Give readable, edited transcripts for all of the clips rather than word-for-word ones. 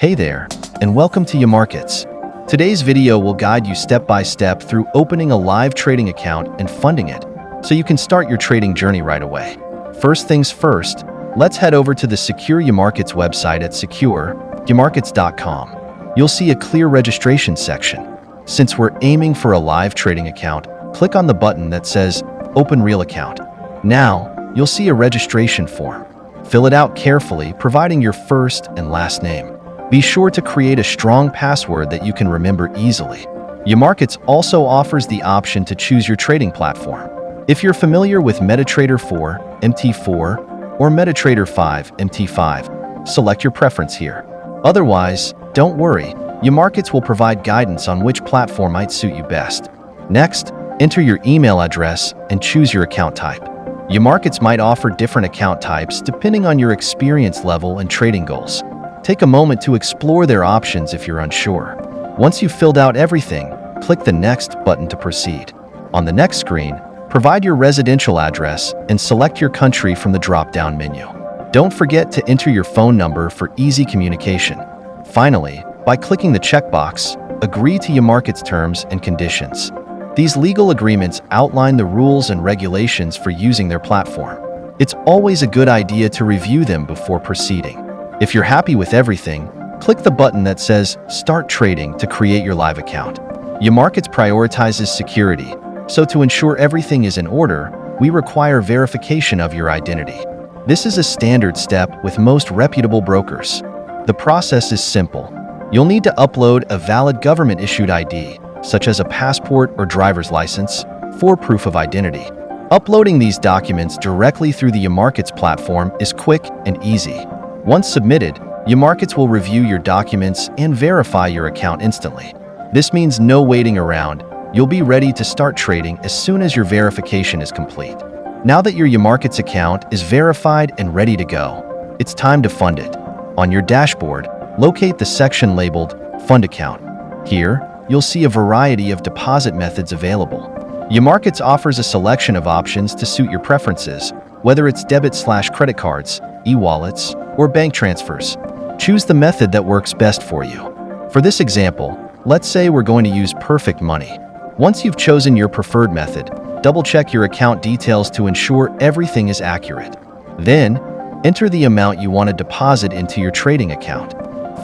Hey there, and welcome to YaMarkets. Today's video will guide you step by step through opening a live trading account and funding it, so you can start your trading journey right away. First things first, let's head over to the secure YaMarkets website at secure.yamarkets.com. You'll see a clear registration section. Since we're aiming for a live trading account, click on the button that says Open Real Account. Now, you'll see a registration form. Fill it out carefully, providing your first and last name. Be sure to create a strong password that you can remember easily. YaMarkets also offers the option to choose your trading platform. If you're familiar with MetaTrader 4, MT4, or MetaTrader 5, MT5, select your preference here. Otherwise, don't worry, YaMarkets will provide guidance on which platform might suit you best. Next, enter your email address and choose your account type. YaMarkets might offer different account types depending on your experience level and trading goals. Take a moment to explore their options if you're unsure. Once you've filled out everything, click the Next button to proceed. On the next screen, provide your residential address and select your country from the drop-down menu. Don't forget to enter your phone number for easy communication. Finally, by clicking the checkbox, agree to YaMarkets' terms and conditions. These legal agreements outline the rules and regulations for using their platform. It's always a good idea to review them before proceeding. If you're happy with everything, click the button that says Start Trading to create your live account. YaMarkets prioritizes security, so to ensure everything is in order, we require verification of your identity. This is a standard step with most reputable brokers. The process is simple. You'll need to upload a valid government-issued ID, such as a passport or driver's license, for proof of identity. Uploading these documents directly through the YaMarkets platform is quick and easy. Once submitted, YaMarkets will review your documents and verify your account instantly. This means no waiting around. You'll be ready to start trading as soon as your verification is complete. Now that your YaMarkets account is verified and ready to go, it's time to fund it. On your dashboard, locate the section labeled Fund Account. Here, you'll see a variety of deposit methods available. YaMarkets offers a selection of options to suit your preferences, whether it's debit/credit cards, e-wallets, or bank transfers. Choose the method that works best for you. For this example, let's say we're going to use Perfect Money. Once you've chosen your preferred method, double-check your account details to ensure everything is accurate. Then, enter the amount you want to deposit into your trading account.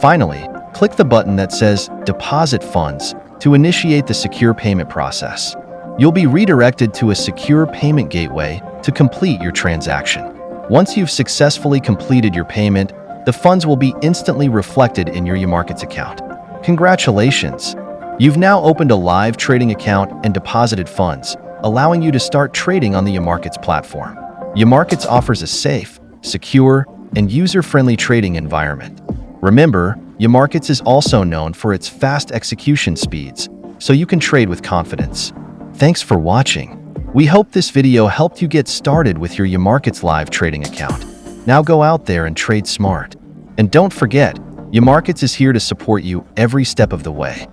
Finally, click the button that says Deposit Funds to initiate the secure payment process. You'll be redirected to a secure payment gateway to complete your transaction. Once you've successfully completed your payment, the funds will be instantly reflected in your YaMarkets account. Congratulations! You've now opened a live trading account and deposited funds, allowing you to start trading on the YaMarkets platform. YaMarkets offers a safe, secure, and user-friendly trading environment. Remember, YaMarkets is also known for its fast execution speeds, so you can trade with confidence. Thanks for watching. We hope this video helped you get started with your YaMarkets live trading account. Now go out there and trade smart. And don't forget, YaMarkets is here to support you every step of the way.